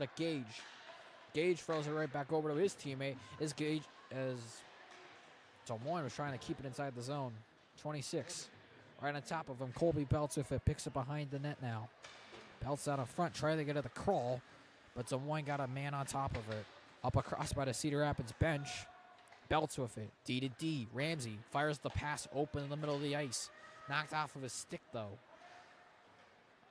to Gage. Gage throws it right back over to his teammate. As Des Moines was trying to keep it inside the zone. 26. Right on top of him, Colby Belts with it. Picks it behind the net now. Belts out in front, trying to get at the crawl. But Des Moines got a man on top of it. Up across by the Cedar Rapids bench. Belts with it. D to D. Ramsey fires the pass open in the middle of the ice. Knocked off of his stick, though.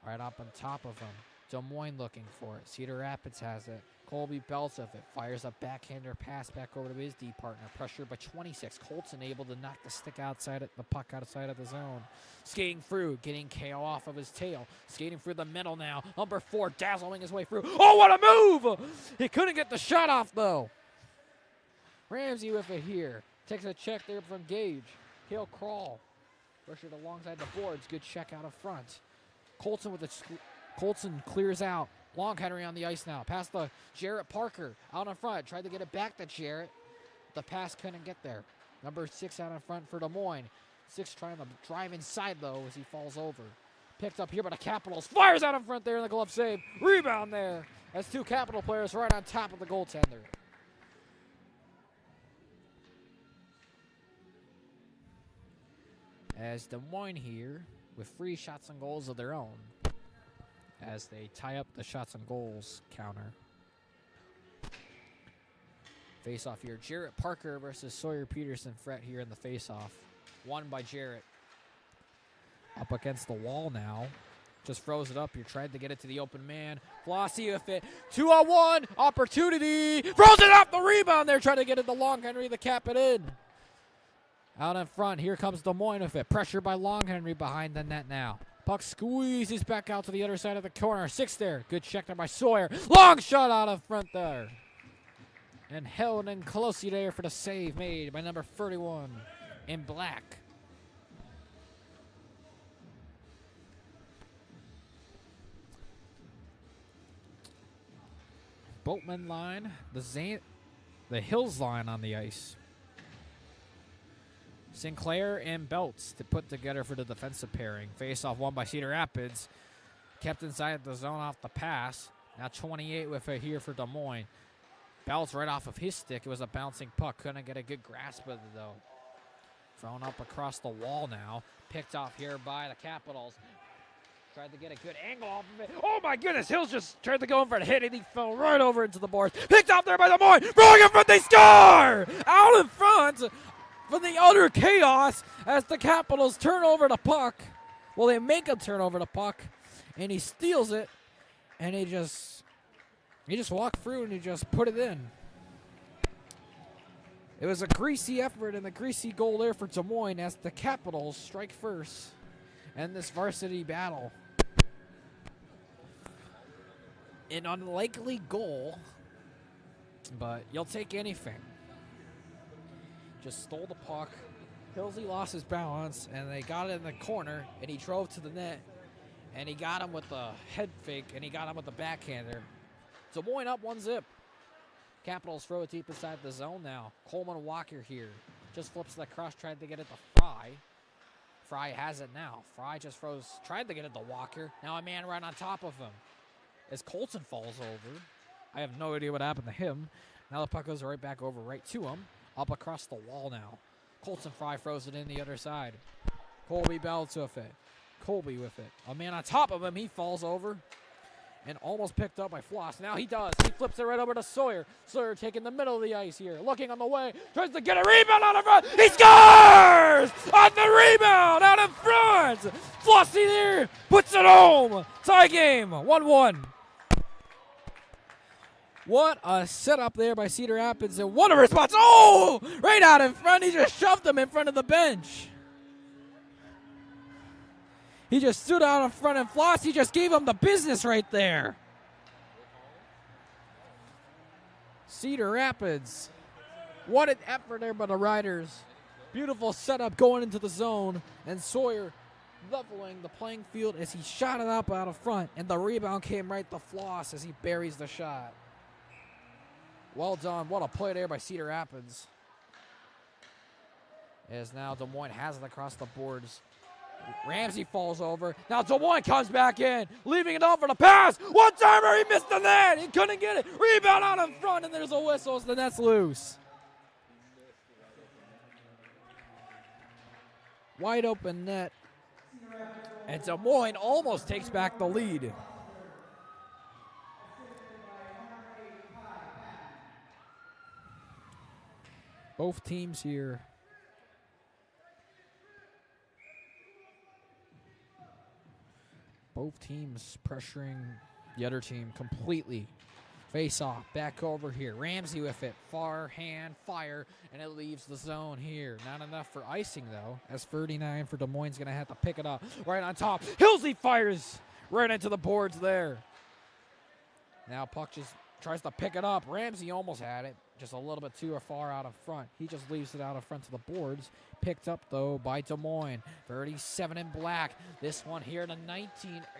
Right up on top of him. Des Moines looking for it. Cedar Rapids has it. Colby Belts with it. Fires a backhander pass back over to his D partner. Pressure by 26. Colton able to knock the stick outside of the puck outside of the zone. Skating through. Getting KO off of his tail. Skating through the middle now. Number 4 dazzling his way through. Oh, what a move! He couldn't get the shot off, though. Ramsey with it here. Takes a check there from Gage. He'll crawl. Pressured alongside the boards. Good check out of front. Colton clears out. Long Henry on the ice now. Past the Jarrett Parker out in front. Tried to get it back to Jarrett. The pass couldn't get there. Number 6 out in front for Des Moines. 6 trying to drive inside, though, as he falls over. Picked up here by the Capitals. Fires out in front there in the glove save. Rebound there. That's 2 Capital players right on top of the goaltender. As Des Moines here with 3 shots and goals of their own as they tie up the shots and goals counter. Face-off here. Jarrett Parker versus Sawyer Peterson Fret here in the face-off. Won by Jarrett. Up against the wall now. Just throws it up. You tried to get it to the open man. Flossie with it. 2-on-1. Opportunity. Throws it off the rebound there. Trying to get it to Long Henry to cap it in. Out in front, here comes Des Moines with it. Pressure by Long Henry behind the net now. Puck squeezes back out to the other side of the corner. 6 there. Good check there by Sawyer. Long shot out of front there. And held in closely there for the save made by number 31 in black. Boatman line. The Hills line on the ice. Sinclair and Belts to put together for the defensive pairing. Face-off won by Cedar Rapids. Kept inside the zone off the pass. Now 28 with it here for Des Moines. Belts right off of his stick. It was a bouncing puck. Couldn't get a good grasp of it, though. Thrown up across the wall now. Picked off here by the Capitals. Tried to get a good angle off of it. Oh, my goodness. Hills just tried to go in for the hit, and he fell right over into the boards. Picked off there by Des Moines. Rolling in front. They score! Out in front. From the utter chaos as the Capitals turn over the puck. Well, they make him turn over the puck, and he steals it, and he just walked through and he just put it in. It was a greasy effort and a greasy goal there for Des Moines as the Capitals strike first in this varsity battle. An unlikely goal, but you'll take anything. Just stole the puck. Hillsy lost his balance, and they got it in the corner, and he drove to the net, and he got him with the head fake, and he got him with the backhander. Des Moines up 1-0. Capitals throw it deep inside the zone now. Coleman Walker here. Just flips the cross, tried to get it to Fry. Fry has it now. Fry just tried to get it to Walker. Now a man right on top of him. As Colton falls over. I have no idea what happened to him. Now the puck goes right back over right to him. Up across the wall now. Colton Fry throws it in the other side. Colby Belts with it. Colby with it. A man on top of him. He falls over. And almost picked up by Floss. Now he does. He flips it right over to Sawyer. Sawyer taking the middle of the ice here. Looking on the way. Tries to get a rebound out in front. He scores! On the rebound out in front. Flossie there. Puts it home. Tie game. 1-1. What a setup there by Cedar Rapids, and what a response. Oh, right out in front. He just shoved him in front of the bench. He just stood out in front, and Flossie just gave him the business right there. Cedar Rapids. What an effort there by the Riders. Beautiful setup going into the zone, and Sawyer leveling the playing field as he shot it up out of front, and the rebound came right to Floss as he buries the shot. Well done. What a play there by Cedar Rapids. As now Des Moines has it across the boards. Ramsey falls over. Now Des Moines comes back in, leaving it off for the pass. One-timer, he missed the net. He couldn't get it. Rebound out in front, and there's a whistle as the net's loose. Wide open net. And Des Moines almost takes back the lead. Both teams here. Both teams pressuring the other team completely. Face off, back over here. Ramsey with it, far hand, fire, and it leaves the zone here. Not enough for icing, though, as 39 for Des Moines going to have to pick it up right on top. Hilsey fires right into the boards there. Now puck just tries to pick it up. Ramsey almost had it, just a little bit too far out in front. He just leaves it out in front of the boards. Picked up, though, by Des Moines. 37 in black. This one here to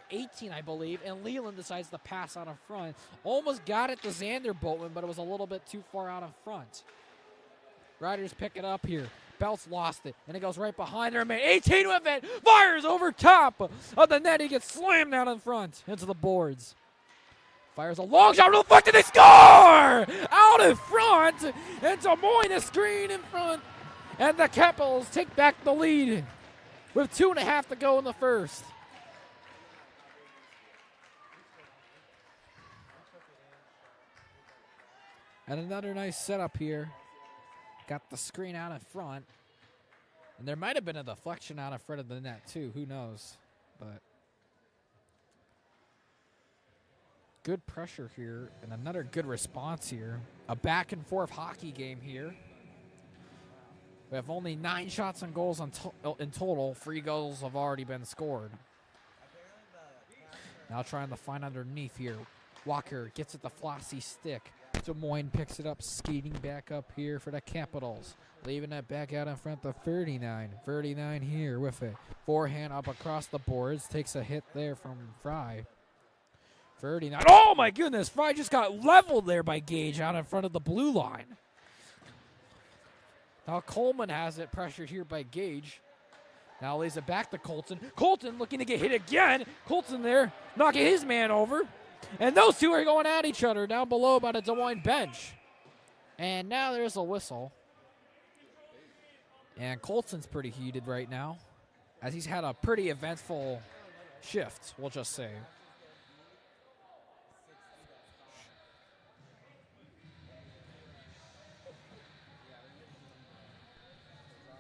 18, I believe. And Leland decides to pass out in front. Almost got it to Xander Boltman, but it was a little bit too far out in front. Riders pick it up here. Belts lost it, and it goes right behind their man. 18 with it. Fires over top of the net. He gets slammed out in front into the boards. Fires a long shot, real quick, and they score! Out in front, and Des Moines is screen in front. And the Capitals take back the lead with 2.5 to go in the first. And another nice setup here. Got the screen out in front. And there might have been a deflection out in front of the net, too. Who knows? But good pressure here and another good response here. A back-and-forth hockey game here. We have only 9 shots on goals in total. 3 goals have already been scored. Now trying to find underneath here. Walker gets it the flossy stick. Des Moines picks it up, skating back up here for the Capitals. Leaving it back out in front of 39. 39 here with it. Forehand up across the boards. Takes a hit there from Fry. 39. Oh my goodness, Fry just got leveled there by Gage out in front of the blue line. Now Coleman has it pressured here by Gage. Now lays it back to Colton. Colton looking to get hit again. Colton there knocking his man over. And those two are going at each other down below by the Des Moines bench. And now there's a whistle. And Colton's pretty heated right now, as he's had a pretty eventful shift, we'll just say.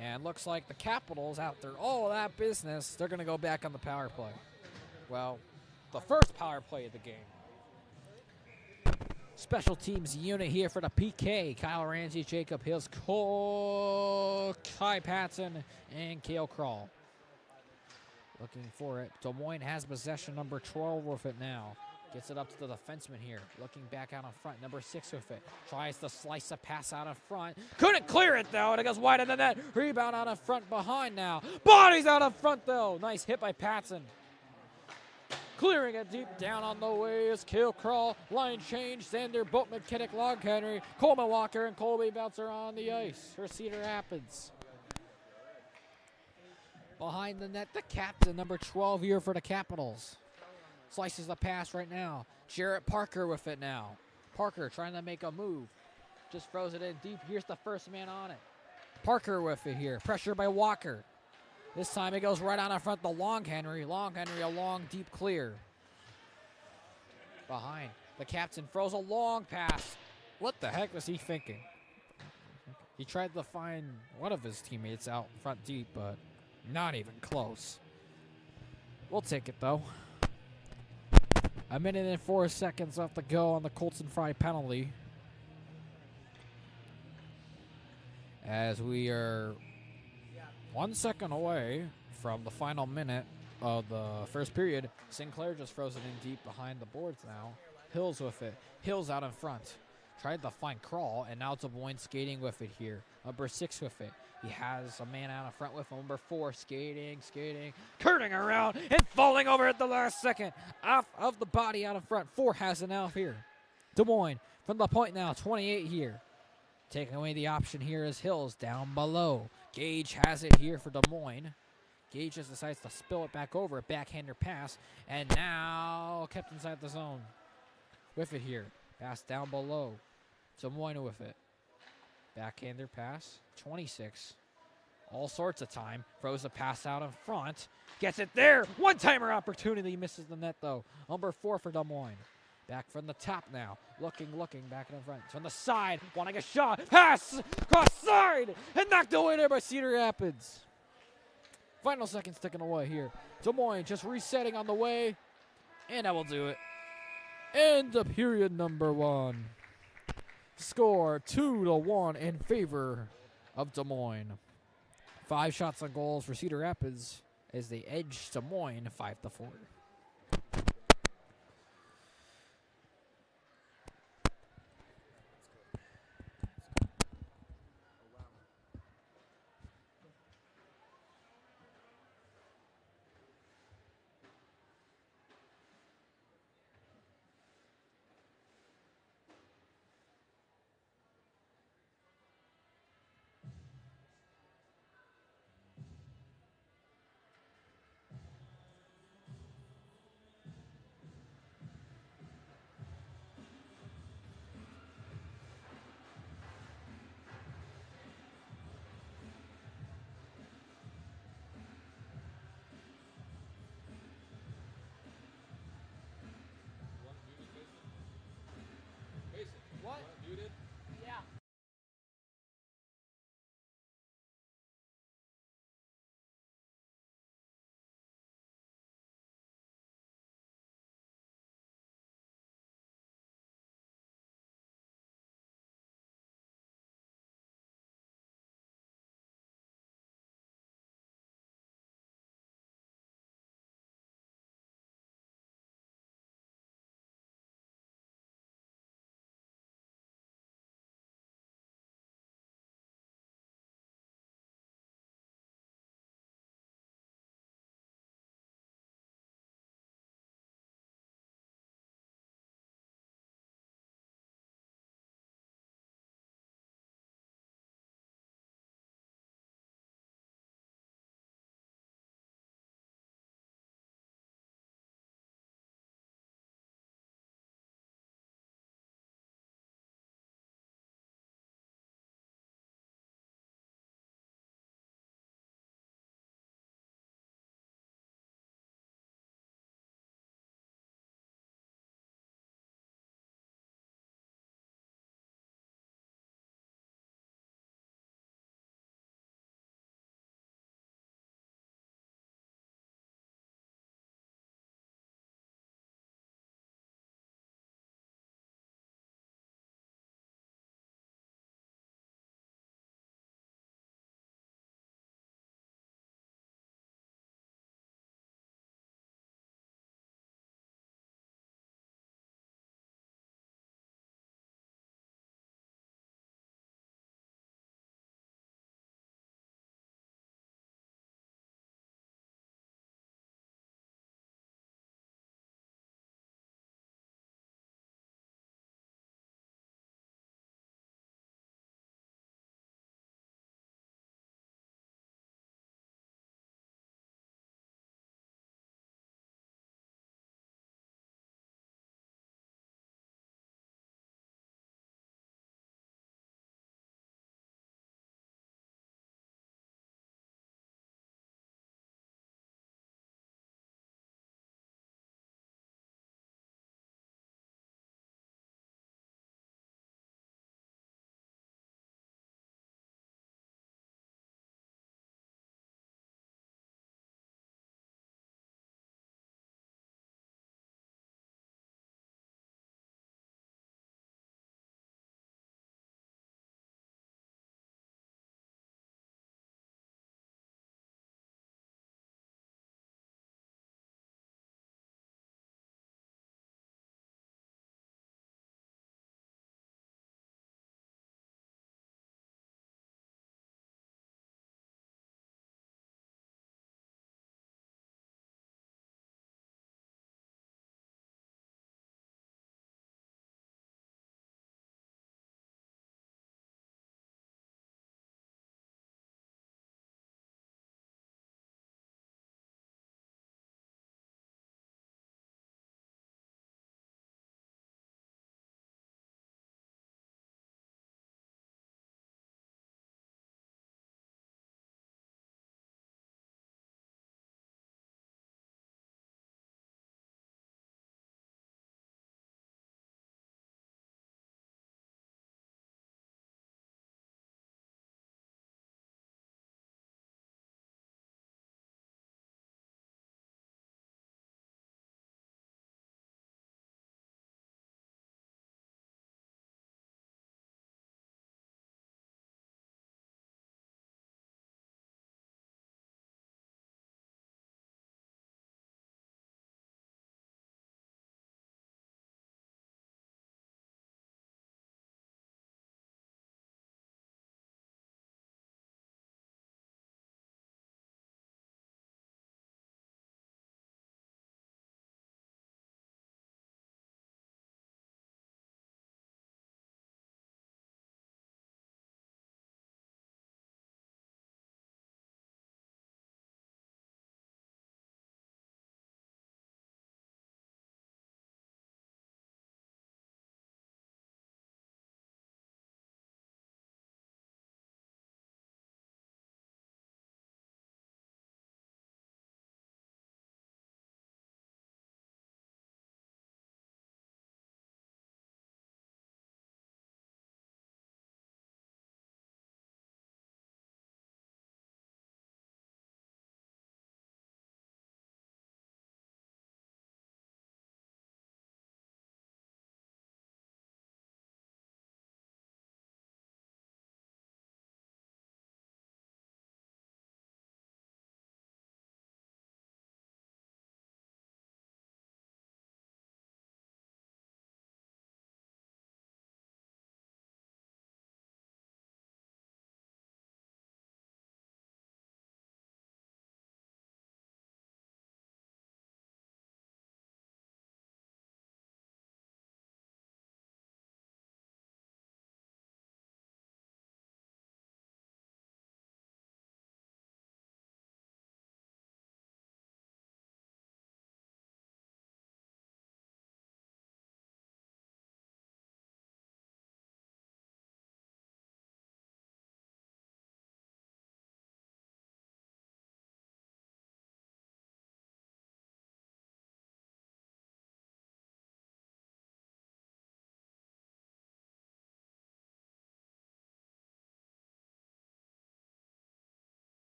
And looks like the Capitals, after all of that business, they're going to go back on the power play. Well, the first power play of the game. Special teams unit here for the PK. Kyle Ramsey, Jacob Hills, Kai Patson, and Cale Crawl. Looking for it. Des Moines has possession, number 12 with it now. Gets it up to the defenseman here. Looking back out in front. Number 6 with it. Tries to slice a pass out in front. Couldn't clear it, though. And it goes wide of the net. Rebound out in front behind now. Bodies out in front, though. Nice hit by Patson. Clearing it deep down on the way is Cale Crawl. Line change. Xander Boatman, Kinnick, Log Henry, Coleman Walker, and Colby Bouncer on the ice for Cedar Rapids. Behind the net, the captain, number 12 here for the Capitals. Slices the pass right now. Jarrett Parker with it now. Parker trying to make a move. Just throws it in deep. Here's the first man on it. Parker with it here. Pressure by Walker. This time it goes right on in front of the Long Henry. Long Henry, a long, deep clear. Behind. The captain throws a long pass. What the heck was he thinking? He tried to find one of his teammates out front deep, but not even close. We'll take it, though. 1 minute and 4 seconds left to go on the Colton Fry penalty. As we are 1 second away from the final minute of the first period. Sinclair just throws it in deep behind the boards now. Hills with it. Hills out in front. Tried to find Crawl, and now Des Moines skating with it here. Number 6 with it. He has a man out in front with him. Number 4 skating, curling around, and falling over at the last second. Off of the body out in front. 4 has it now here. Des Moines from the point now, 28 here. Taking away the option here is Hills down below. Gage has it here for Des Moines. Gage just decides to spill it back over. A backhander pass. And now kept inside the zone. With it here. Pass down below. Des Moines with it. Backhander pass. 26. All sorts of time. Throws a pass out in front. Gets it there. One-timer opportunity. Misses the net, though. Number 4 for Des Moines. Back from the top now. Looking, back in front. It's on the side. Wanting a shot. Pass! Cross side! And knocked away there by Cedar Rapids. Final seconds ticking away here. Des Moines just resetting on the way. And that will do it. End of period number 1. Score 2-1 in favor of Des Moines. 5 shots on goals for Cedar Rapids as they edge Des Moines 5-4.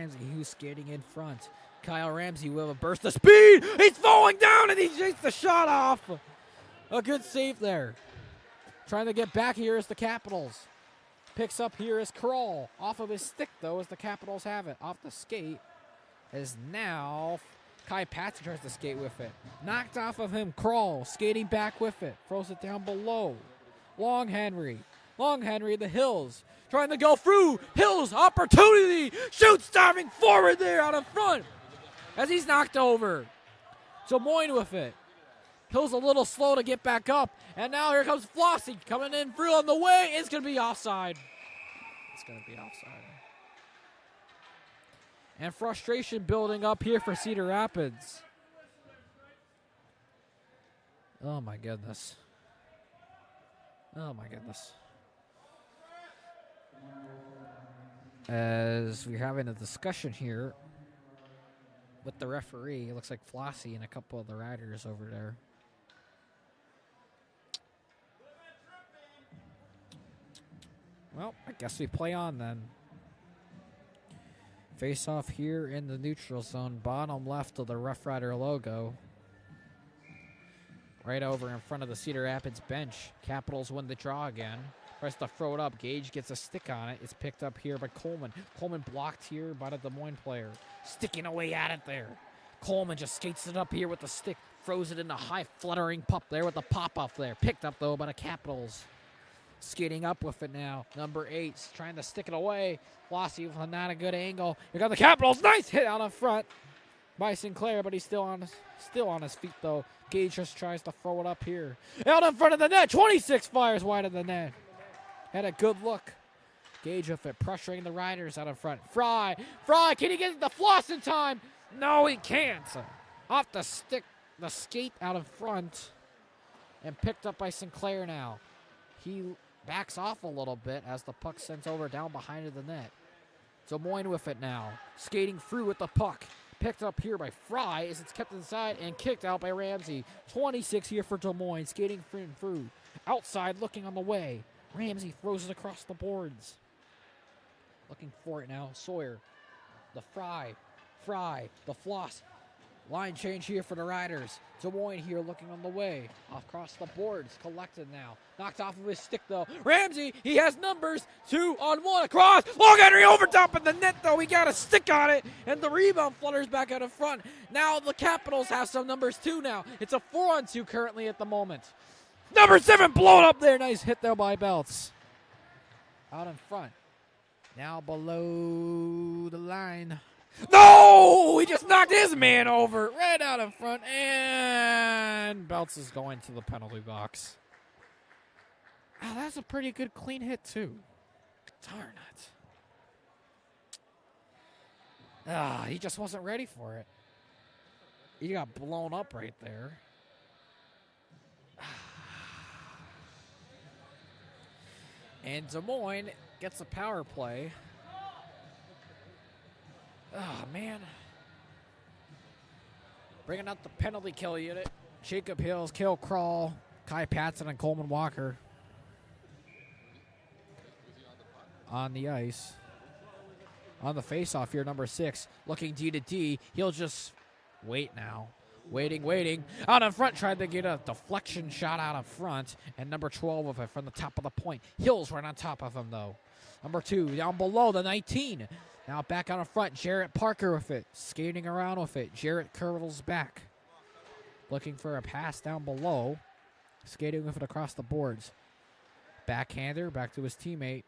Ramsey, who's skating in front. Kyle Ramsey with a burst of speed. He's falling down, and he takes the shot off. A good save there. Trying to get back here is the Capitals. Picks up here is Kroll. Off of his stick, though, as the Capitals have it. Off the skate is now Kai Patson tries to skate with it. Knocked off of him, Kroll. Skating back with it. Throws it down below. Long Henry, the Hills. Trying to go through. Hills, opportunity. Shoots, diving forward there out in front. As he's knocked over. So Moines with it. Hill's a little slow to get back up. And now here comes Flossie coming in through on the way. It's going to be offside. It's going to be offside. And frustration building up here for Cedar Rapids. Oh, my goodness. Oh, my goodness. As we're having a discussion here with the referee, it looks like Flossie and a couple of the riders over there. Well, I guess we play on then. Face off here in the neutral zone, bottom left of the Rough Rider logo. Right over in front of the Cedar Rapids bench. Capitals win the draw again. Tries to throw it up. Gage gets a stick on it. It's picked up here by Coleman. Coleman blocked here by the Des Moines player. Sticking away at it there. Coleman just skates it up here with the stick. Throws it in the high fluttering puck there with the pop-up there. Picked up, though, by the Capitals. Skating up with it now. Number 8 trying to stick it away. Flossie with not a good angle. Here got the Capitals. Nice hit out in front by Sinclair, but he's still on his feet, though. Gage just tries to throw it up here. Out in front of the net. 26 fires wide of the net. Had a good look. Gage with it, pressuring the Riders out in front. Fry, can he get the floss in time? No, he can't. Off the stick, the skate out in front. And picked up by Sinclair now. He backs off a little bit as the puck sends over down behind the net. Des Moines with it now. Skating through with the puck. Picked up here by Fry as it's kept inside and kicked out by Ramsey. 26 here for Des Moines, skating through. Outside, looking on the way. Ramsey throws it across the boards. Looking for it now. Sawyer. The Fry, the floss. Line change here for the Riders. Des Moines here looking on the way. Across the boards. Collected now. Knocked off of his stick, though. Ramsey, he has numbers. 2-on-1 across. Long Henry over top of the net, though. He got a stick on it. And the rebound flutters back out in front. Now the Capitals have some numbers, too, now. It's a 4-on-2 currently at the moment. Number 7 blown up there. Nice hit there by Belts. Out in front. Now below the line. No! He just knocked his man over. Right out in front. And Belts is going to the penalty box. Oh, that's a pretty good clean hit, too. Darn it. He just wasn't ready for it. He got blown up right there. And Des Moines gets a power play. Oh, man. Bringing out the penalty kill unit. Jacob Hills, Kill Crawl, Kai Patson, and Coleman Walker on the ice. On the faceoff here, number 6, looking D to D. He'll just wait now. Waiting. Out in front, tried to get a deflection shot out in front. And number 12 of it from the top of the point. Hills right on top of him, though. Number 2, down below the 19. Now back out in front, Jarrett Parker with it. Skating around with it. Jarrett curls back. Looking for a pass down below. Skating with it across the boards. Backhander, back to his teammate.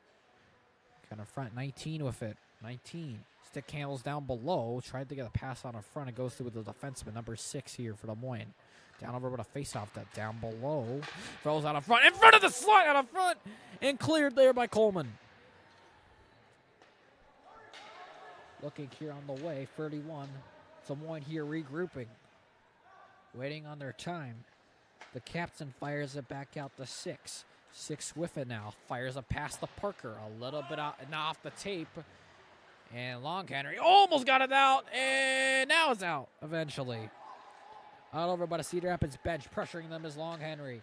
Kind of front, 19 with it. 19. Stick handles down below. Tried to get a pass on in front. It goes through with the defenseman, number 6 here for Des Moines. Down over with a face-off that down below. Throws out in front. In front of the slide out in front. And cleared there by Coleman. Looking here on the way, 31. Des Moines here regrouping. Waiting on their time. The captain fires it back out to 6. 6 with it now. Fires it past the Parker. A little bit out, not off the tape. And Long Henry almost got it out. And now it's out eventually. Out over by the Cedar Rapids bench. Pressuring them is Long Henry.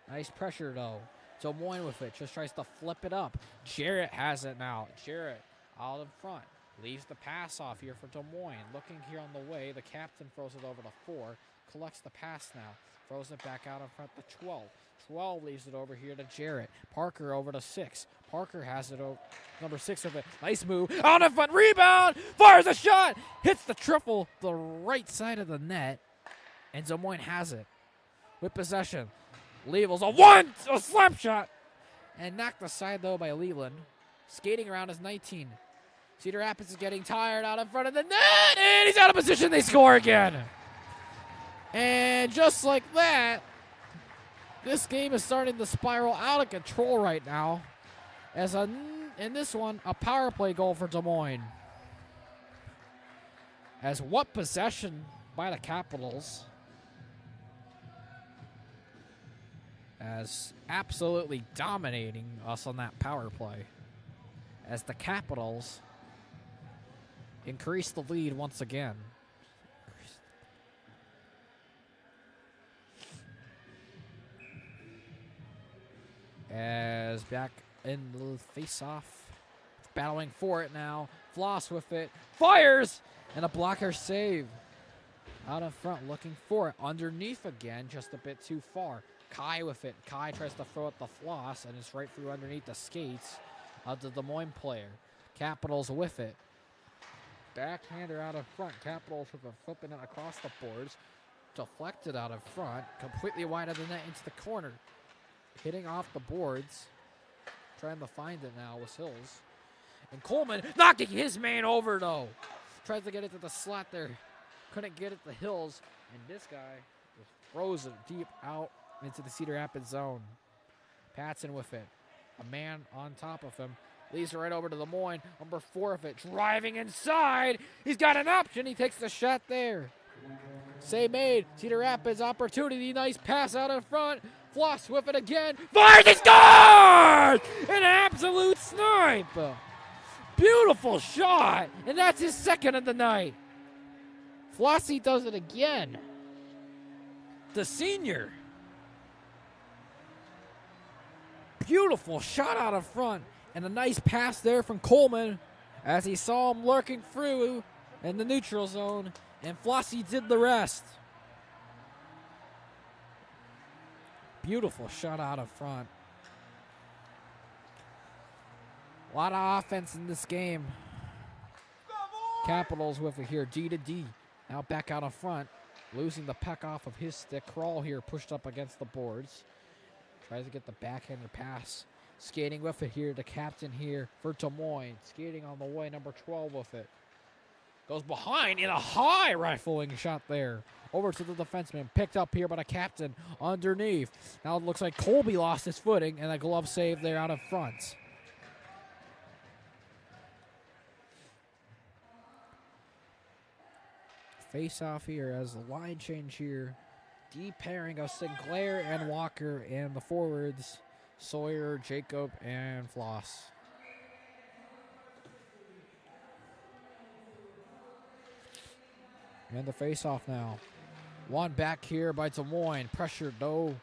Nice pressure though. Des Moines with it. Just tries to flip it up. Jarrett has it now. Jarrett out in front. Leaves the pass off here for Des Moines. Looking here on the way. The captain throws it over to 4. Collects the pass now. Throws it back out in front to 12. 12 leaves it over here to Jarrett. Parker over to 6. Parker has it over. Number 6 of it. Nice move. On the front. Rebound. Fires a shot. Hits the triple. The right side of the net. And Des Moines has it. With possession. Leavels a slap shot. And knocked aside though by Leland. Skating around is 19. Cedar Rapids is getting tired out in front of the net, and he's out of position. They score again. And just like that, this game is starting to spiral out of control right now. As in this one, a power play goal for Des Moines. As what possession by the Capitals. As absolutely dominating us on that power play. As the Capitals increase the lead once again. As back in the face-off. Battling for it now. Floss with it. Fires! And a blocker save. Out in front looking for it. Underneath again, just a bit too far. Kai with it. Kai tries to throw it the Floss, and it's right through underneath the skates of the Des Moines player. Capitals with it. Backhander out in front. Capitals with a flipping it across the boards. Deflected out in front. Completely wide of the net into the corner. Hitting off the boards. Trying to find it now was Hills. And Coleman knocking his man over though. Tries to get it to the slot there. Couldn't get it to Hills. And this guy was frozen deep out into the Cedar Rapids zone. Patson with it. A man on top of him. Leaves it right over to Des Moines. Number 4 of it. Driving inside. He's got an option. He takes the shot there. Save made. Cedar Rapids opportunity. Nice pass out in front. Floss with it again. Fires. He scores! An absolute snipe. Beautiful shot. And that's his second of the night. Flossie does it again. The senior. Beautiful shot out in front. And a nice pass there from Coleman as he saw him lurking through in the neutral zone. And Flossie did the rest. Beautiful shot out in front. A lot of offense in this game. Capitals with it here, D to D. Now back out in front. Losing the puck off of his stick. Crawl here pushed up against the boards. Tries to get the backhander pass. Skating with it here, the captain here for Des Moines. Skating on the way, number 12 with it. Goes behind in a high rifling shot there. Over to the defenseman. Picked up here by the captain underneath. Now it looks like Colby lost his footing and a glove save there out in front. Face off here as the line change here. Deep pairing of Sinclair and Walker and the forwards. Sawyer, Jacob, and Floss. And the face-off now. One back here by Des Moines. Pressured, though.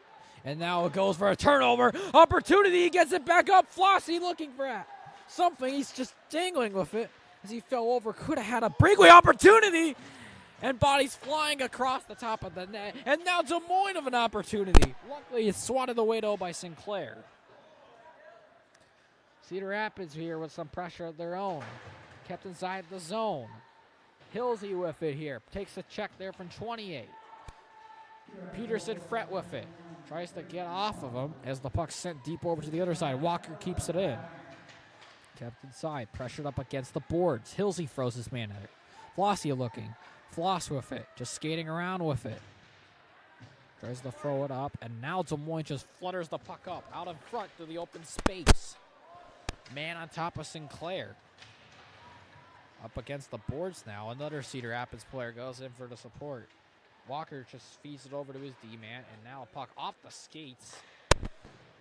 And now it goes for a turnover. Opportunity. He gets it back up. Flossie looking for it. Something. He's just dangling with it as he fell over. Could have had a breakaway opportunity. And bodies flying across the top of the net. And now Des Moines of an opportunity. Luckily, it's swatted away, though, by Sinclair. Cedar Rapids here with some pressure of their own. Kept inside the zone. Hillsy with it here. Takes a check there from 28. Peterson fret with it. Tries to get off of him as the puck's sent deep over to the other side. Walker keeps it in. Kept inside. Pressured up against the boards. Hillsy throws his man at it. Flossie looking. Floss with it. Just skating around with it. Tries to throw it up. And now Des Moines just flutters the puck up. Out in front to the open space. Man on top of Sinclair. Up against the boards now. Another Cedar Rapids player goes in for the support. Walker just feeds it over to his D-man. And now a puck off the skates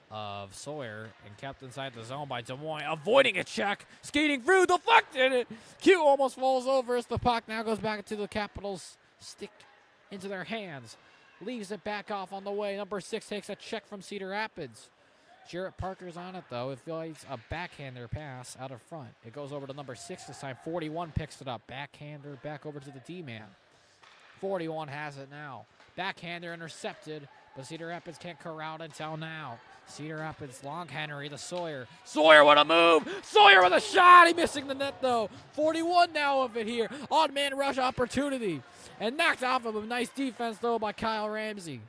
of Sawyer and kept inside the zone by Des Moines. Avoiding a check. Skating through. Deflected. Q almost falls over as the puck now goes back to the Capitals' stick into their hands. Leaves it back off on the way. Number 6 takes a check from Cedar Rapids. Jarrett Parker's on it, though. It feels like a backhander pass out of front. It goes over to number 6 this time. 41 picks it up. Backhander back over to the D-man. 41 has it now. Backhander intercepted, but Cedar Rapids can't corral it until now. Cedar Rapids, long Henry to Sawyer. Sawyer with a move. Sawyer with a shot. He missing the net, though. 41 now of it here. Odd man rush opportunity. And knocked off of him. Nice defense, though, by Kyle Ramsey.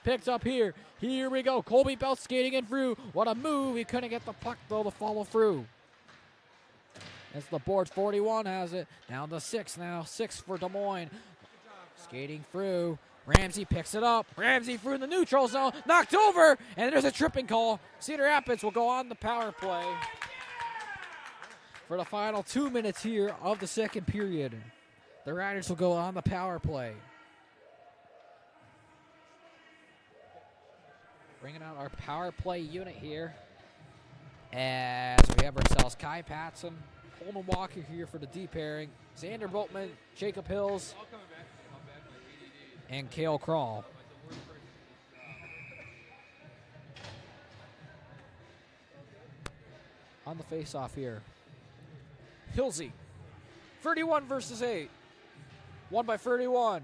Picked up here. Here we go. Colby Belt skating in through. What a move. He couldn't get the puck, though, to follow through. That's the board. 41 has it. Down to 6 now. 6 for Des Moines. Skating through. Ramsey picks it up. Ramsey through the neutral zone. Knocked over. And there's a tripping call. Cedar Rapids will go on the power play for the final 2 minutes here of the second period. The Riders will go on the power play. Bringing out our power play unit here as we have ourselves Kai Patson, Coleman Walker here for the D pairing, Xander Boatman, Jacob Hills, and Cale Crawl. On the face-off here, Hilsey, 31 versus 8, won by 31.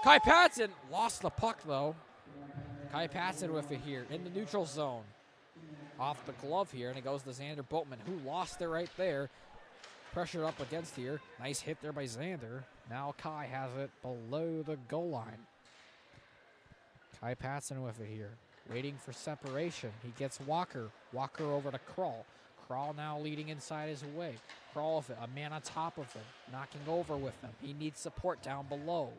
Kai Patson lost the puck, though. Kai Patson with it here in the neutral zone. Off the glove here, and it goes to Xander Boatman, who lost it right there. Pressured up against here. Nice hit there by Xander. Now Kai has it below the goal line. Kai Patson with it here. Waiting for separation. He gets Walker. Walker over to Crawl. Crawl now leading inside his way. Crawl with it. A man on top of him. Knocking over with him. He needs support down below.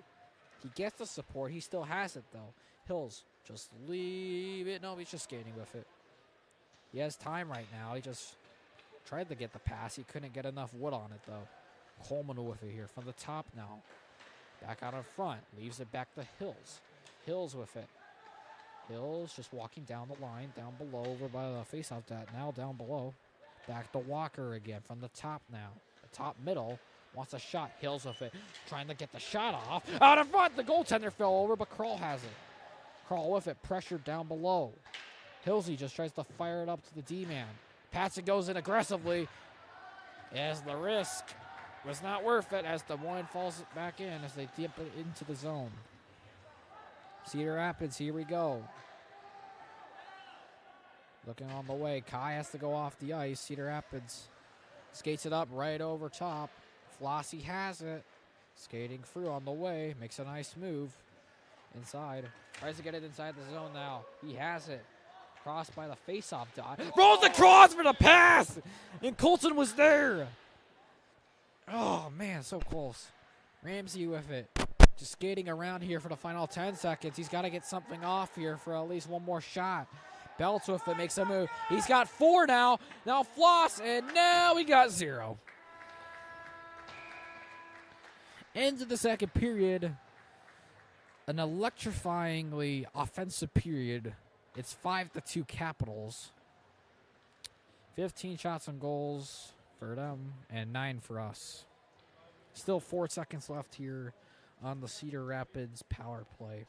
He gets the support. He still has it, though. Hills, just leave it. No, he's just skating with it. He has time right now. He just tried to get the pass. He couldn't get enough wood on it, though. Coleman with it here from the top now. Back out in front. Leaves it back to Hills. Hills with it. Hills just walking down the line, down below, over by the face-off dot. Now down below. Back to Walker again from the top now. The top middle. Wants a shot. Hills with it. Trying to get the shot off. Out in front. The goaltender fell over, but Crawl has it. Crawl with it. Pressured down below. Hillsey just tries to fire it up to the D-man. Patson goes in aggressively. As the risk was not worth it as Des Moines falls back in as they dip it into the zone. Cedar Rapids, here we go. Looking on the way. Kai has to go off the ice. Cedar Rapids skates it up right over top. Flossie has it. Skating through on the way. Makes a nice move. Inside. Tries to get it inside the zone now. He has it. Crossed by the face-off dot. Rolls across for the pass! And Colton was there. Oh, man, so close. Ramsey with it. Just skating around here for the final 10 seconds. He's got to get something off here for at least one more shot. Belts with it, makes a move. He's got 4 now. Now Floss, and now we got 0. Ends of the second period. An electrifyingly offensive period. It's 5-2 Capitals. 15 shots on goals for them and 9 for us. Still 4 seconds left here on the Cedar Rapids power play.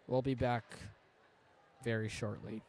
We'll be back very shortly.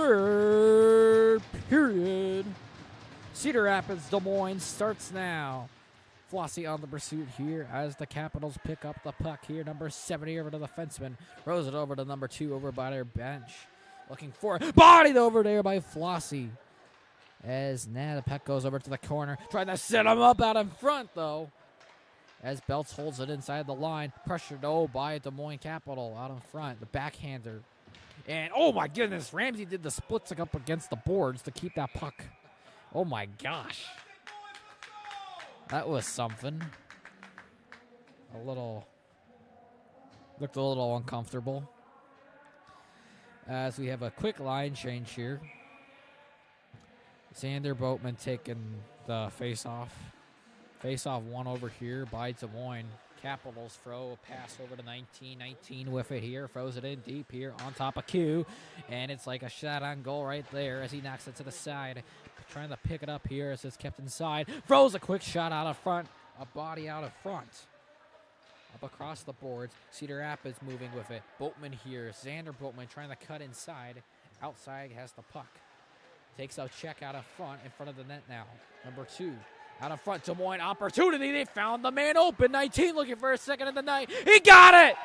third period. Cedar Rapids, Des Moines starts now. Flossie on the pursuit here as the Capitals pick up the puck here. Number 70 over to the defenseman. Throws it over to number 2 over by their bench. Looking for it. Bodied over there by Flossie. As now the puck goes over to the corner. Trying to set him up out in front, though. As Belts holds it inside the line. Pressured, by Des Moines Capital out in front. The backhander. And, oh, my goodness, Ramsey did the splits up against the boards to keep that puck. Oh, my gosh. That was something. Looked a little uncomfortable. As we have a quick line change here. Xander Boatman taking the face-off. Face-off one over here by Des Moines. Capitals throw a pass over to 19 with it here. Throws it in deep here on top of Q. And it's like a shot on goal right there as he knocks it to the side. Trying to pick it up here as it's kept inside. Throws a quick shot out of front. A body out of front. Up across the boards. Cedar Rapids moving with it. Boatman here. Xander Boatman trying to cut inside. Outside has the puck. Takes a check out of front in front of the net now. Number 2. Out of front, Des Moines opportunity. They found the man open. 19 looking for his second of the night. He got it!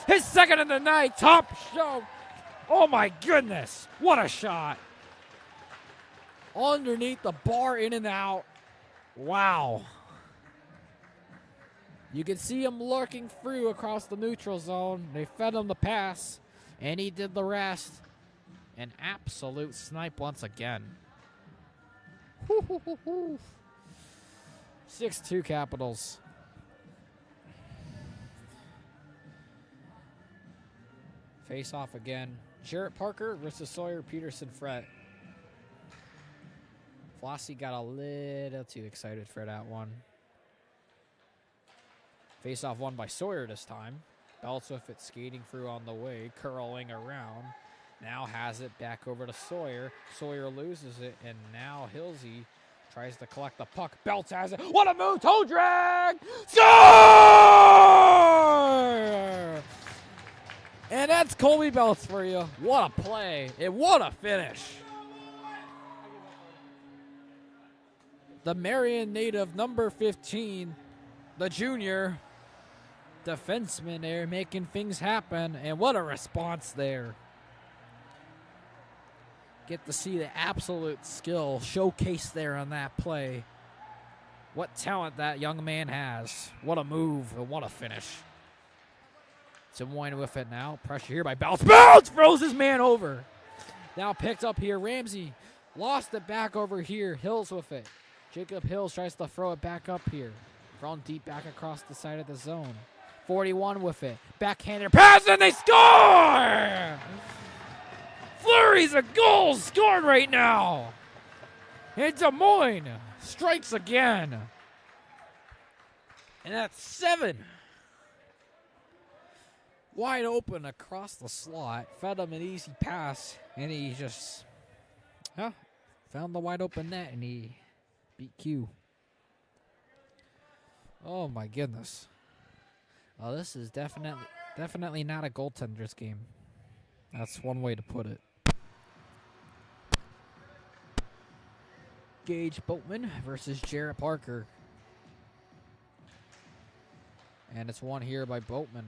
His second of the night. Top shelf. Oh my goodness. What a shot. Underneath the bar, in and out. Wow. You can see him lurking through across the neutral zone. They fed him the pass, and he did the rest. An absolute snipe once again. 6-2 Capitals. Face off again. Jarrett Parker versus Sawyer Peterson Fret. Flossie got a little too excited for that one. Face off won by Sawyer this time. Belts with it skating through on the way, curling around. Now has it back over to Sawyer. Sawyer loses it, and now Hilsey tries to collect the puck. Belts has it. What a move! Toe drag! Score! And that's Colby Belts for you. What a play. And what a finish. The Marion native, number 15, the junior defenseman there making things happen. And what a response there. Get to see the absolute skill showcased there on that play. What talent that young man has. What a move and what a finish. Des Moines with it now. Pressure here by Bounce. Bounce throws his man over. Now picked up here. Ramsey lost it back over here. Hills with it. Jacob Hills tries to throw it back up here. Thrown deep back across the side of the zone. 41 with it. Backhander pass and they score! Flurries of goals scored right now. And Des Moines strikes again. And that's 7. Wide open across the slot. Fed him an easy pass. And he just found the wide open net and he beat Q. Oh my goodness. Oh, this is definitely not a goaltender's game. That's one way to put it. Gage Boatman versus Jarrett Parker. And it's won here by Boatman.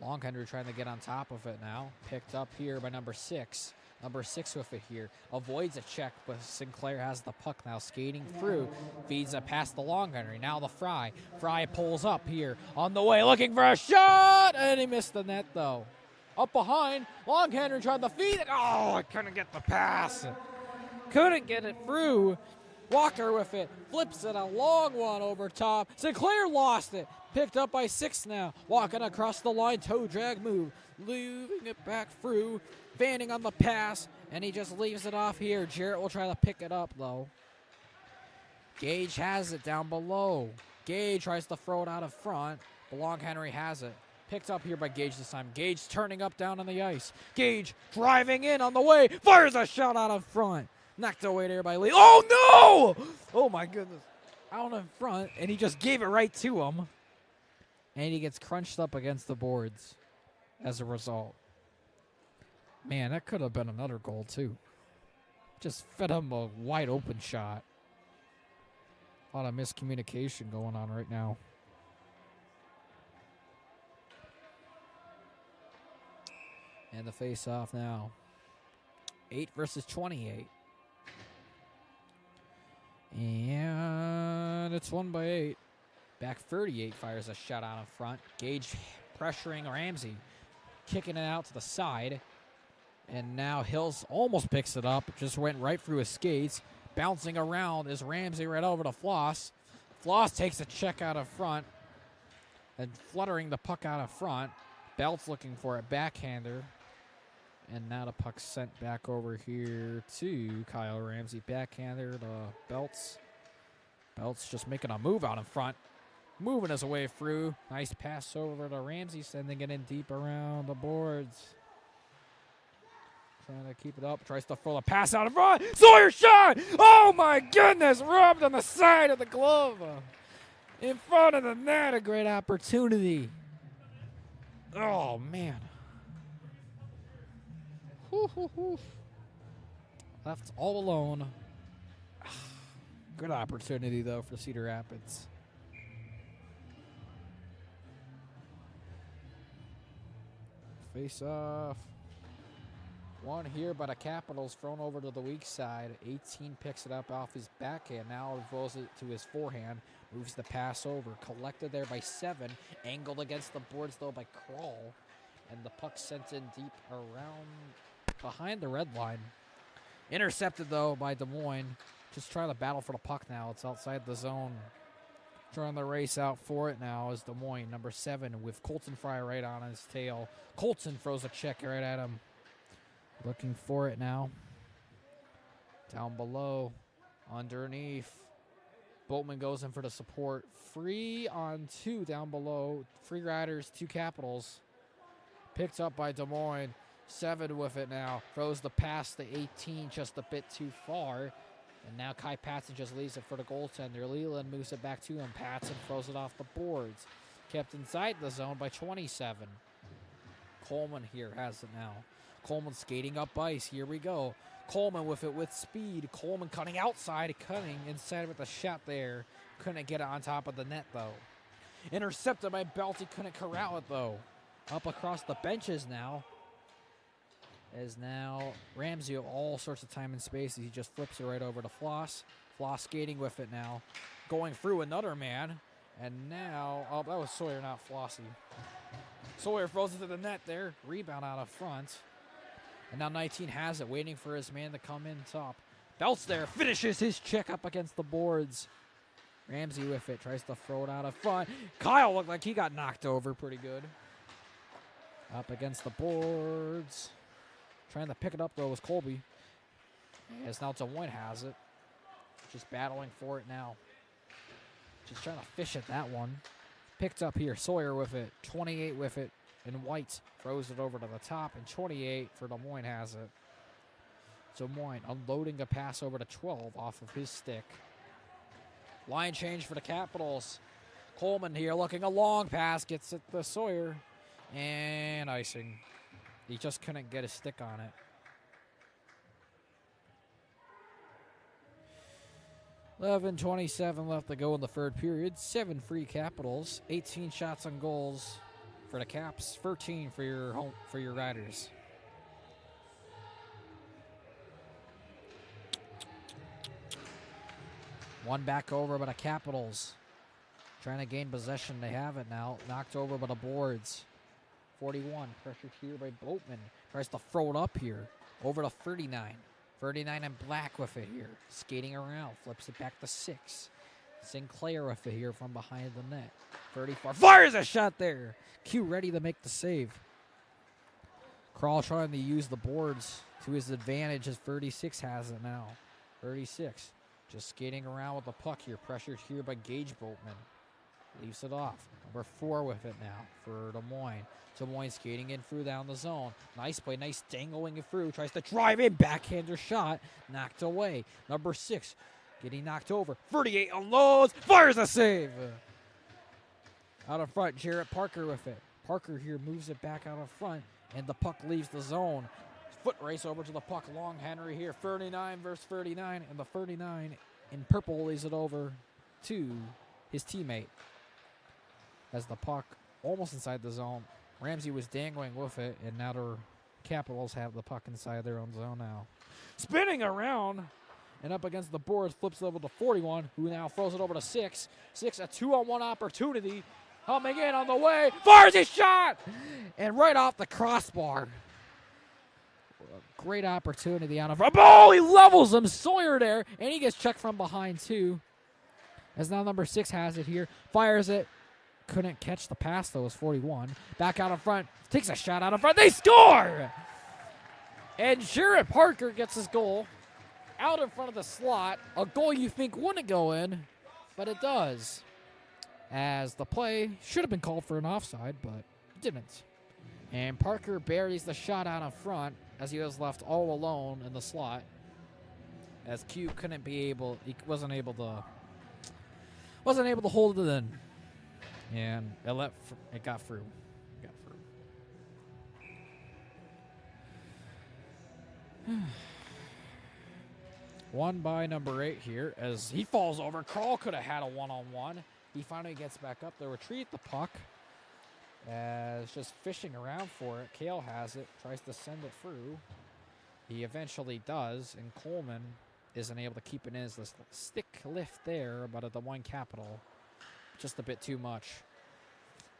Longhander trying to get on top of it now. Picked up here by number 6. Number 6 with it here. Avoids a check, but Sinclair has the puck now skating through. Feeds it past the Longhander. Now the Fry. Fry pulls up here on the way looking for a shot. And he missed the net though. Up behind. Longhander tried to feed it. Oh, I couldn't get the pass. Couldn't get it through. Walker with it. Flips it a long one over top. Sinclair lost it. Picked up by 6 now. Walking across the line. Toe drag move. Moving it back through. Fanning on the pass. And he just leaves it off here. Jarrett will try to pick it up though. Gage has it down below. Gage tries to throw it out of front. But Long Henry has it. Picked up here by Gage this time. Gage turning up down on the ice. Gage driving in on the way. Fires a shot out of front. Knocked away there by Lee. Oh, no! Oh, my goodness. Out in front, and he just gave it right to him. And he gets crunched up against the boards as a result. Man, that could have been another goal, too. Just fed him a wide open shot. A lot of miscommunication going on right now. And the face-off now. 8 versus 28. And it's 1-8. Back 38 fires a shot out in front. Gage pressuring Ramsey. Kicking it out to the side. And now Hills almost picks it up. Just went right through his skates. Bouncing around is Ramsey right over to Floss. Floss takes a check out of front. And fluttering the puck out of front. Belt's looking for it. Backhander. And now the puck's sent back over here to Kyle Ramsey. Backhander to Belts. Belts just making a move out in front. Moving his way through. Nice pass over to Ramsey. Sending it in deep around the boards. Trying to keep it up. Tries to throw the pass out in front. Sawyer shot! Oh my goodness! Rubbed on the side of the glove. In front of the net. A great opportunity. Oh man. Left all alone. Good opportunity, though, for Cedar Rapids. Face off. One here by the Capitals, thrown over to the weak side. 18 picks it up off his backhand. Now rolls it to his forehand. Moves the pass over. Collected there by 7. Angled against the boards, though, by Kroll. And the puck sent in deep around behind the red line. Intercepted, though, by Des Moines. Just trying to battle for the puck now. It's outside the zone. Trying to race out for it now is Des Moines, number 7, with Colton Fry right on his tail. Colton throws a check right at him. Looking for it now. Down below. Underneath. Boatman goes in for the support. 3 on 2 down below. 3 Riders, 2 Capitals. Picked up by Des Moines. 7 with it now. Throws the pass to 18 just a bit too far. And now Kai Patson just leaves it for the goaltender. Leland moves it back to him. Patson throws it off the boards. Kept inside the zone by 27. Coleman here has it now. Coleman skating up ice. Here we go. Coleman with it with speed. Coleman cutting outside. Cutting inside with a shot there. Couldn't get it on top of the net, though. Intercepted by Belt. He couldn't corral it, though. Up across the benches now. As now Ramsey all sorts of time and space. He just flips it right over to Floss. Floss skating with it now. Going through another man. And now, oh, that was Sawyer, not Flossie. Sawyer throws it to the net there. Rebound out of front. And now 19 has it, waiting for his man to come in top. Belts there, finishes his check up against the boards. Ramsey with it, tries to throw it out of front. Kyle looked like he got knocked over pretty good. Up against the boards. Trying to pick it up, though, was Colby. As now Des Moines has it. Just battling for it now. Just trying to fish at that one. Picked up here. Sawyer with it. 28 with it. And White throws it over to the top. And 28 for Des Moines has it. Des Moines unloading a pass over to 12 off of his stick. Line change for the Capitals. Coleman here looking a long pass. Gets it to Sawyer. And icing. He just couldn't get his stick on it. $11:27 left to go in the third period. 7 free Capitals. 18 shots on goals for the Caps. 13 for your Riders. One back over by the Capitals. Trying to gain possession. They have it now. Knocked over by the boards. 41, pressured here by Boatman. Tries to throw it up here. Over to 39. 39 and Black with it here. Skating around. Flips it back to 6. Sinclair with it here from behind the net. 34. Fires a shot there. Q ready to make the save. Kroll trying to use the boards to his advantage as 36 has it now. 36. Just skating around with the puck here. Pressured here by Gage Boatman. Leaves it off. Number 4 with it now for Des Moines. Des Moines skating in through down the zone. Nice play. Nice dangling it through. Tries to drive in. Backhander shot. Knocked away. Number 6 getting knocked over. 38 unloads. Fires a save. Out of front. Jarrett Parker with it. Parker here moves it back out of front. And the puck leaves the zone. Foot race over to the puck. Long Henry here. 39 versus 39. And the 39 in purple lays it over to his teammate. As the puck almost inside the zone. Ramsey was dangling with it. And now the Capitals have the puck inside their own zone now. Spinning around. And up against the boards. Flips level to 41. Who now throws it over to 6. 6, a 2-on-1 opportunity. Coming in on the way. Fires his shot. And right off the crossbar. Great opportunity out of front. Oh, he levels him. Sawyer there. And he gets checked from behind, too. As now number 6 has it here. Fires it. Couldn't catch the pass, though. It was 41. Back out in front. Takes a shot out in front. They score! And Jared Parker gets his goal. Out in front of the slot. A goal you think wouldn't go in. But it does. As the play should have been called for an offside, but didn't. And Parker buries the shot out in front as he was left all alone in the slot. As Q he wasn't able to hold it in. And it got through. Won by number 8 here as he falls over. Carl could have had a one-on-one. He finally gets back up. They retrieve the puck. As just fishing around for it. Kale has it. Tries to send it through. He eventually does. And Coleman isn't able to keep it in. As the stick lift there, but at the one Capital. Just a bit too much.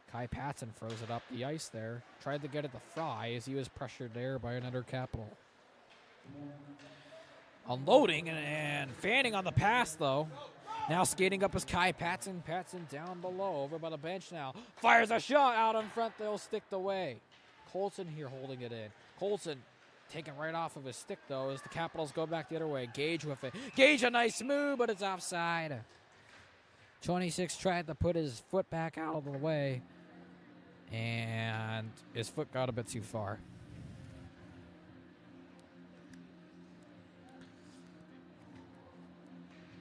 Kai Patton throws it up the ice there. Tried to get it to Fry as he was pressured there by another Capital. Unloading and fanning on the pass, though. Now skating up is Kai Patton. Patton down below, over by the bench now. Fires a shot out in front. They'll stick away. Colton here holding it in. Colton taken right off of his stick, though, as the Capitals go back the other way. Gage with it. Gage, a nice move, but it's offside. 26 tried to put his foot back out of the way, and his foot got a bit too far.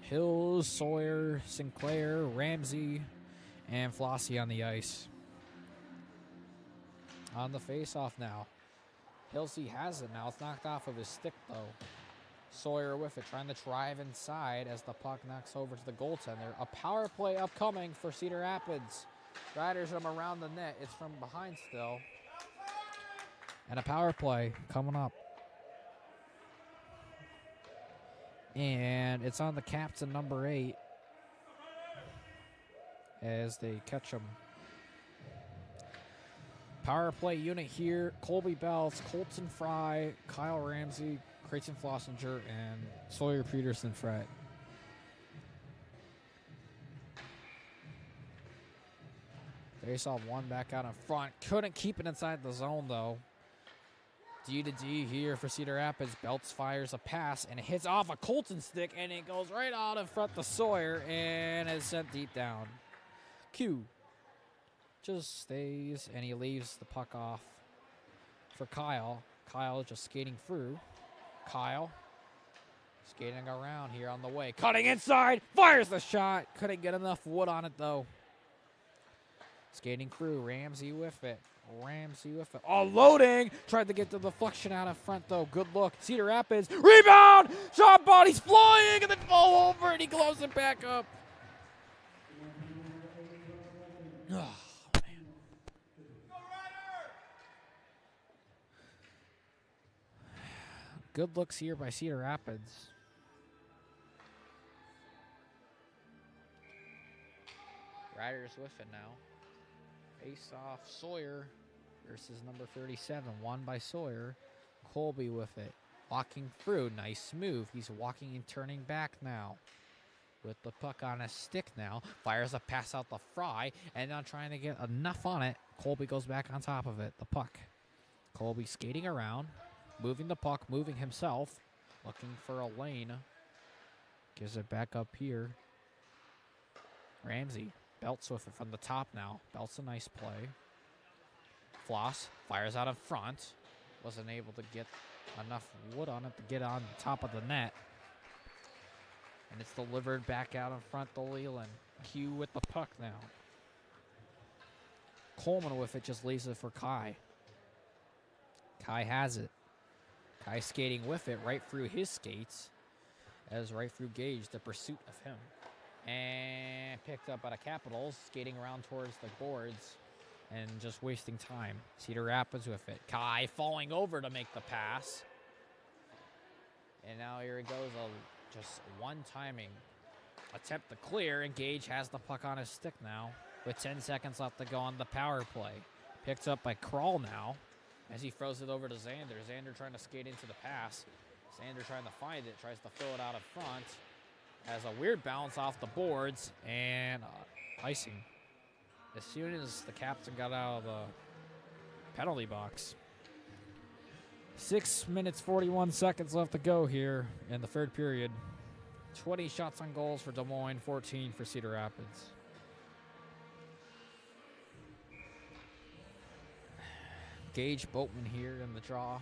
Hills, Sawyer, Sinclair, Ramsey, and Flossie on the ice. On the face-off now. Hilsey has it now. It's knocked off of his stick, though. Sawyer with it, trying to drive inside as the puck knocks over to the goaltender. A power play upcoming for Cedar Rapids. Riders from around the net. It's from behind still. And a power play coming up. And it's on the captain, number 8, as they catch him. Power play unit here. Colby Belts, Colton Fry, Kyle Ramsey, Creighton Flossinger, and Sawyer Peterson Fred. Face off one back out in front. Couldn't keep it inside the zone, though. D to D here for Cedar Rapids. Belts fires a pass and it hits off a Colton stick and it goes right out in front to Sawyer and is sent deep down. Q just stays and he leaves the puck off for Kyle. Kyle just skating through. Kyle skating around here on the way. Cutting inside. Fires the shot. Couldn't get enough wood on it though. Skating through. Ramsey with it. Oh, loading. Tried to get the deflection out in front, though. Good look. Cedar Rapids. Rebound. Shot body's flying and then fall over and he gloves it back up. Oh, man. Good looks here by Cedar Rapids. Riders with it now. Face off Sawyer versus number 37. Won by Sawyer. Colby with it. Walking through. Nice move. He's walking and turning back now. With the puck on his stick now. Fires a pass out the Fry. And now trying to get enough on it. Colby goes back on top of it. The puck. Colby skating around. Moving the puck. Moving himself. Looking for a lane. Gives it back up here. Ramsey. Belts with it from the top now. Belts a nice play. Floss fires out in front. Wasn't able to get enough wood on it to get on top of the net. And it's delivered back out in front to Leland. Q with the puck now. Coleman with it just leaves it for Kai. Kai has it. Kai skating with it right through his skates. As right through Gage, the pursuit of him. And picked up by the Capitals, skating around towards the boards and just wasting time. Cedar Rapids with it. Kai falling over to make the pass. And now here it goes, just one timing attempt to clear, and Gage has the puck on his stick now with 10 seconds left to go on the power play. Picked up by Kral now as he throws it over to Xander. Xander trying to skate into the pass. Xander trying to find it, tries to fill it out of front. Has a weird bounce off the boards and icing. As soon as the captain got out of the penalty box. 6 minutes, 41 seconds left to go here in the third period. 20 shots on goals for Des Moines, 14 for Cedar Rapids. Gage Boatman here in the draw.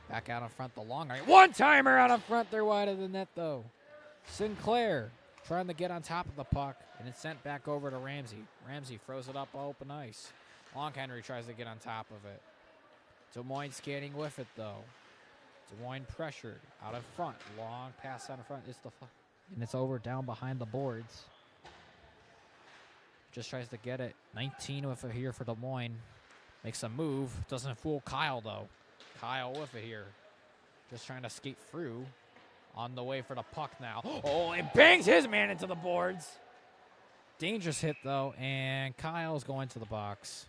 Back out in front, the long range. One-timer out in front. They're wide of the net, though. Sinclair trying to get on top of the puck, and it's sent back over to Ramsey. Ramsey throws it up open ice. Long Henry tries to get on top of it. Des Moines skating with it, though. Des Moines pressured out in front. Long pass out in front. And it's over down behind the boards. Just tries to get it. 19 with it here for Des Moines. Makes a move. Doesn't fool Kyle, though. Kyle with it here. Just trying to skate through. On the way for the puck now. Oh, and bangs his man into the boards. Dangerous hit, though. And Kyle's going to the box.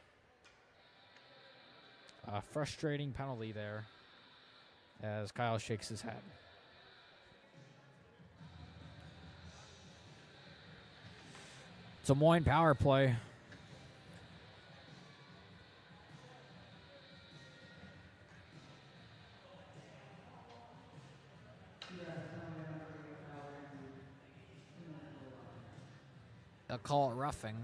A frustrating penalty there. As Kyle shakes his head. Des Moines power play. They'll call it roughing.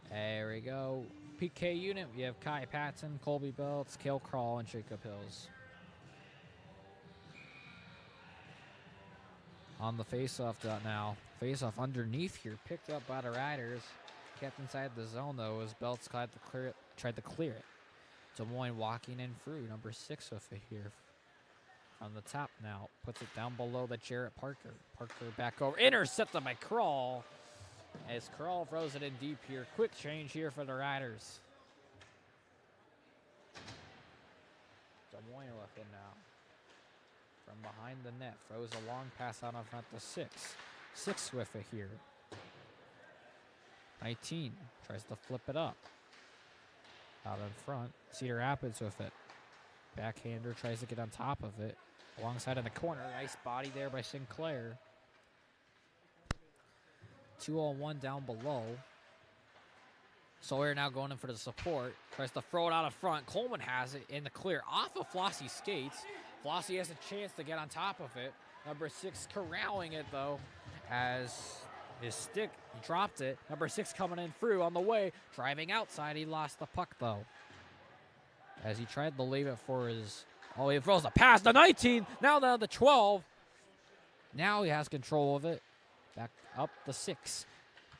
There we go. PK unit, we have Kai Patton, Colby Belts, Kale Crawl, and Jacob Hills. On the face-off dot now. Face-off underneath here, picked up by the Riders. Kept inside the zone, though, as Belts tried to clear it. Des Moines walking in through. Number 6 with it here. On the top now. Puts it down below the Jarrett Parker. Parker back over. Intercepted by Kral. As Kral throws it in deep here. Quick change here for the Riders. Des Moines with it now. From behind the net. Throws a long pass out in front to 6. 6 with it here. 19. Tries to flip it up. Out in front. Cedar Rapids with it. Backhander tries to get on top of it. Alongside in the corner. Nice body there by Sinclair. 2-on-1 down below. Sawyer now going in for the support. Tries to throw it out of front. Coleman has it in the clear. Off of Flossie's skates. Flossie has a chance to get on top of it. Number 6 corralling it, though. As his stick, he dropped it. Number 6 coming in through on the way. Driving outside. He lost the puck, though. As he tried to leave it for his... Oh, he throws a pass to 19. Now down to 12. Now he has control of it. Back up to 6.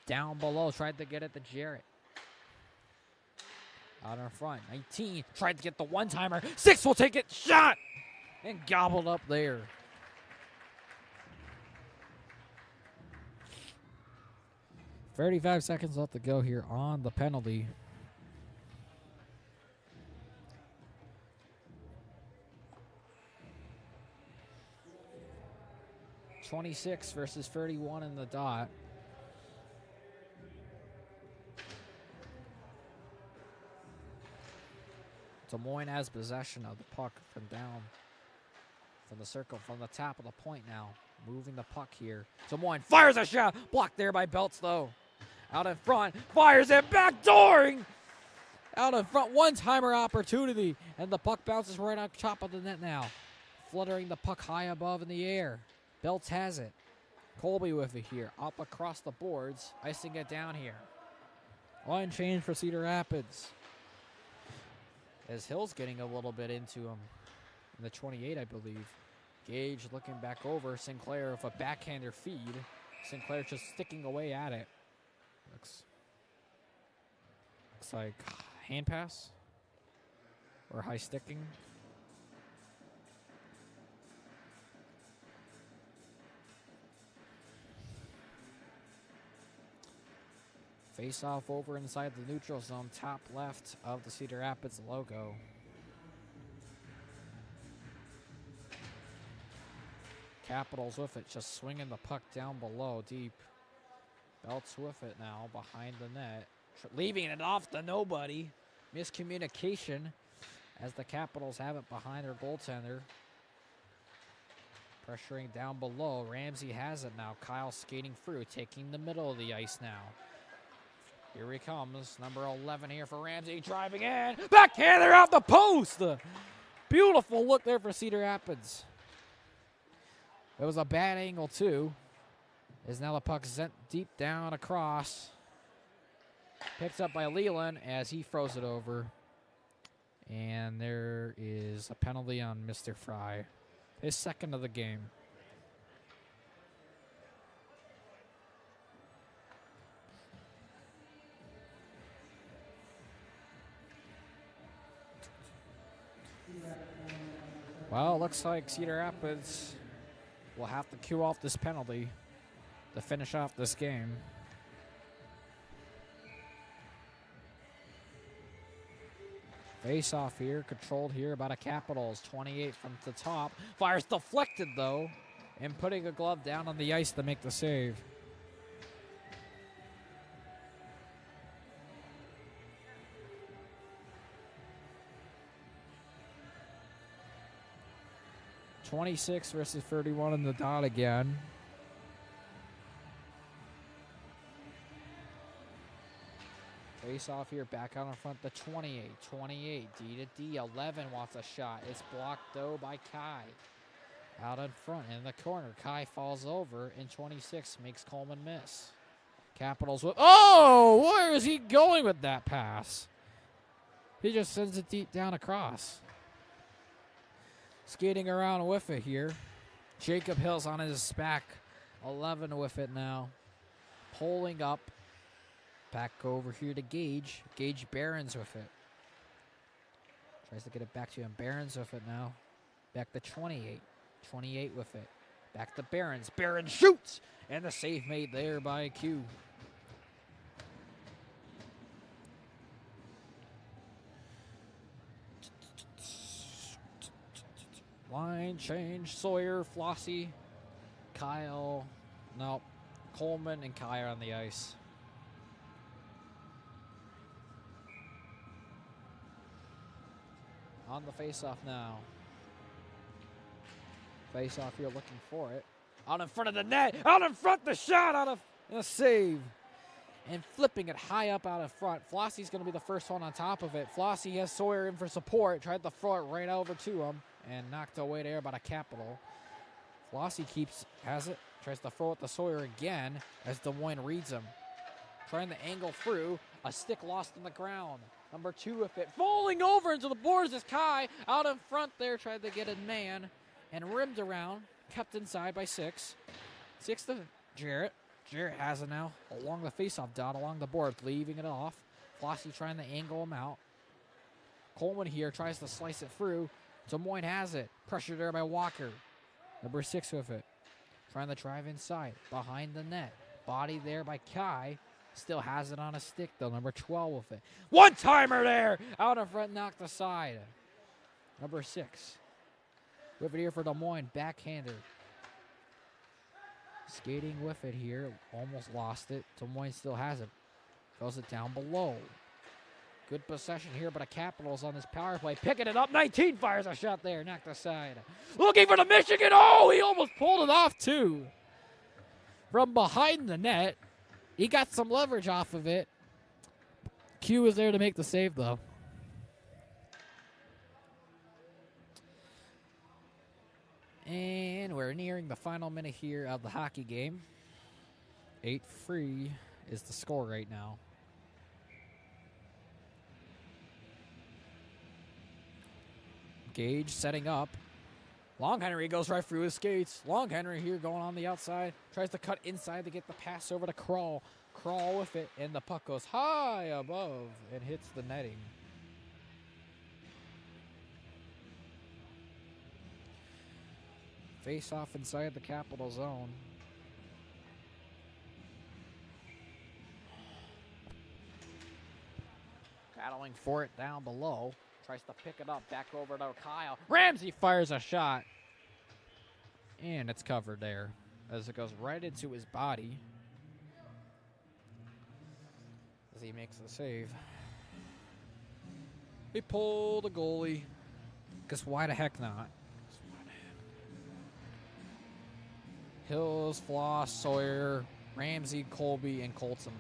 Down below. Tried to get it to Jarrett. Out in front. 19. Tried to get the one-timer. 6 will take it. Shot! And gobbled up there. $35 seconds left to go here on the penalty. .26 versus 31 in the dot. Des Moines has possession of the puck from down from the circle, from the top of the point now. Moving the puck here. Des Moines fires a shot. Blocked there by Belts, though. Out in front. Fires it. Backdooring. Out in front. One-timer opportunity. And the puck bounces right on top of the net now. Fluttering the puck high above in the air. Belts has it. Colby with it here. Up across the boards. Icing it down here. Line change for Cedar Rapids. As Hill's getting a little bit into him. In the 28, I believe. Gage looking back over. Sinclair with a backhander feed. Sinclair just sticking away at it. Looks like hand pass. or high sticking. Face off over inside the neutral zone, top left of the Cedar Rapids logo. Capitals with it, just swinging the puck down below, deep. Belts with it now, behind the net. Leaving it off to nobody. Miscommunication as the Capitals have it behind their goaltender. Pressuring down below. Ramsey has it now. Kyle skating through, taking the middle of the ice now. Here he comes. Number 11 here for Ramsey, driving in. Backhander off the post. Beautiful look there for Cedar Rapids. It was a bad angle, too. As now the puck sent deep down across. Picked up by Leland as he throws it over. And there is a penalty on Mr. Fry. His second of the game. Well, looks like Cedar Rapids will have to cue off this penalty to finish off this game. Face off here, controlled here by the Capitals. 28 from the top. Fires deflected though, and putting a glove down on the ice to make the save. (26 versus 31 in the dot again. Face off here, back out in front, the 28. 28, D to D. 11 wants a shot. It's blocked, though, by Kai. Out in front, in the corner. Kai falls over, and 26 makes Coleman miss. Capitals with... Oh! Where is he going with that pass? He just sends it deep down across. Skating around with it here. Jacob Hill's on his back. 11 with it now. Pulling up. Back over here to Gage. Gage Barons with it. Tries to get it back to him. Barons with it now. Back to 28. 28 with it. Back to Barons. Barons shoots! And the save made there by Q. Line change. Sawyer, Flossie, Kyle. Nope. Coleman and Kai are on the ice. On the face-off now. Face-off here looking for it. Out in front of the net. Out in front, the shot out of a save. And flipping it high up out in front. Flossie's going to be the first one on top of it. Flossie has Sawyer in for support. Tried to throw it right over to him. And knocked away there by the Capital. Flossie has it. Tries to throw it to Sawyer again as Des Moines reads him. Trying to angle through. A stick lost on the ground. Number 2 with it. Falling over into the boards is Kai. Out in front there. Tried to get a man. And rimmed around. Kept inside by 6. 6 to Jarrett. Jarrett has it now. Along the faceoff dot. Along the board. Leaving it off. Flossie trying to angle him out. Coleman here tries to slice it through. Des Moines has it. Pressure there by Walker. Number 6 with it. Trying to drive inside. Behind the net. Body there by Kai. Still has it on a stick, though. Number 12 with it. One-timer there! Out in front, knocked aside. Number 6. With it here for Des Moines. Backhander. Skating with it here. Almost lost it. Des Moines still has it. Throws it down below. Good possession here, but a Capitals on this power play. Picking it up. 19 fires a shot there. Knocked aside. Looking for the Michigan. Oh, he almost pulled it off, too. From behind the net. He got some leverage off of it. Q was there to make the save, though. And we're nearing the final minute here of the hockey game. 8-3 is the score right now. Gage setting up. Long Henry goes right through his skates. Long Henry here going on the outside. Tries to cut inside to get the pass over to Crawl. Crawl with it, and the puck goes high above and hits the netting. Face off inside the Capital zone. Battling for it down below. Tries to pick it up back over to Kyle. Ramsey fires a shot. And it's covered there as it goes right into his body as he makes the save. They pull the goalie. Because why the heck not? Hills, Floss, Sawyer, Ramsey, Colby, and Colton.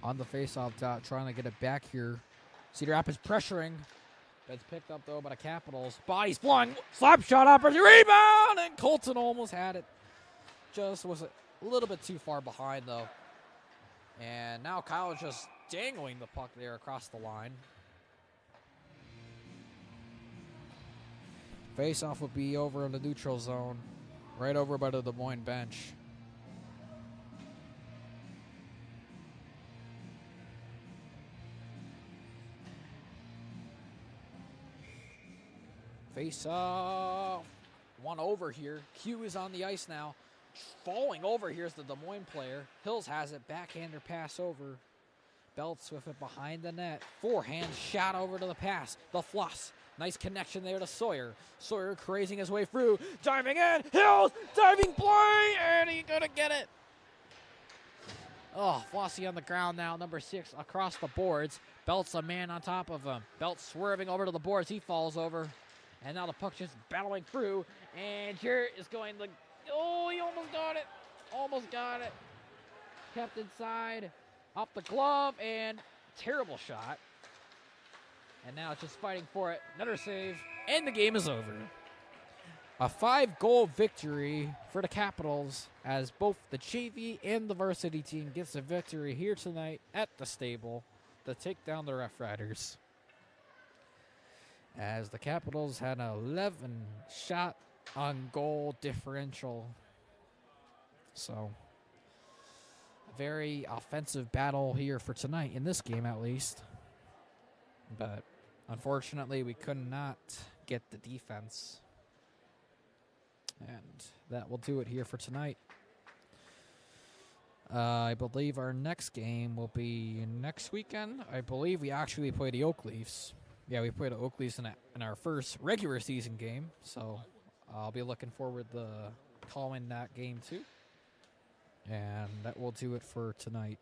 On the face-off dot, trying to get it back here. Cedar Rapids pressuring. It's picked up, though, by the Capitals. Body's flying. Slap shot opportunity. Rebound! And Colton almost had it. Just was a little bit too far behind, though. And now Kyle is just dangling the puck there across the line. Face-off would be over in the neutral zone. Right over by the Des Moines bench. Face off. One over here. Q is on the ice now. Falling over. Here's the Des Moines player. Hills has it. Backhander pass over. Belts with it behind the net. Forehand shot over to the pass. The Floss. Nice connection there to Sawyer. Sawyer crazing his way through. Diving in. Hills. Diving play. And he's going to get it. Oh, Flossie on the ground now. Number 6 across the boards. Belts a man on top of him. Belts swerving over to the boards. He falls over. And now the puck just battling through. And here is going the... Oh, he almost got it. Almost got it. Kept inside. Off the glove. And terrible shot. And now it's just fighting for it. Another save. And the game is over. A 5-goal victory for the Capitals as both the JV and the varsity team gets a victory here tonight at the stable to take down the RoughRiders. As the Capitals had an 11-shot on goal differential. So, a very offensive battle here for tonight, in this game at least. But, unfortunately, we could not get the defense. And that will do it here for tonight. I believe our next game will be next weekend. I believe we actually play the Oak Leafs. Yeah, we played the Oak Leafs in our first regular season game. So I'll be looking forward to calling that game too. And that will do it for tonight.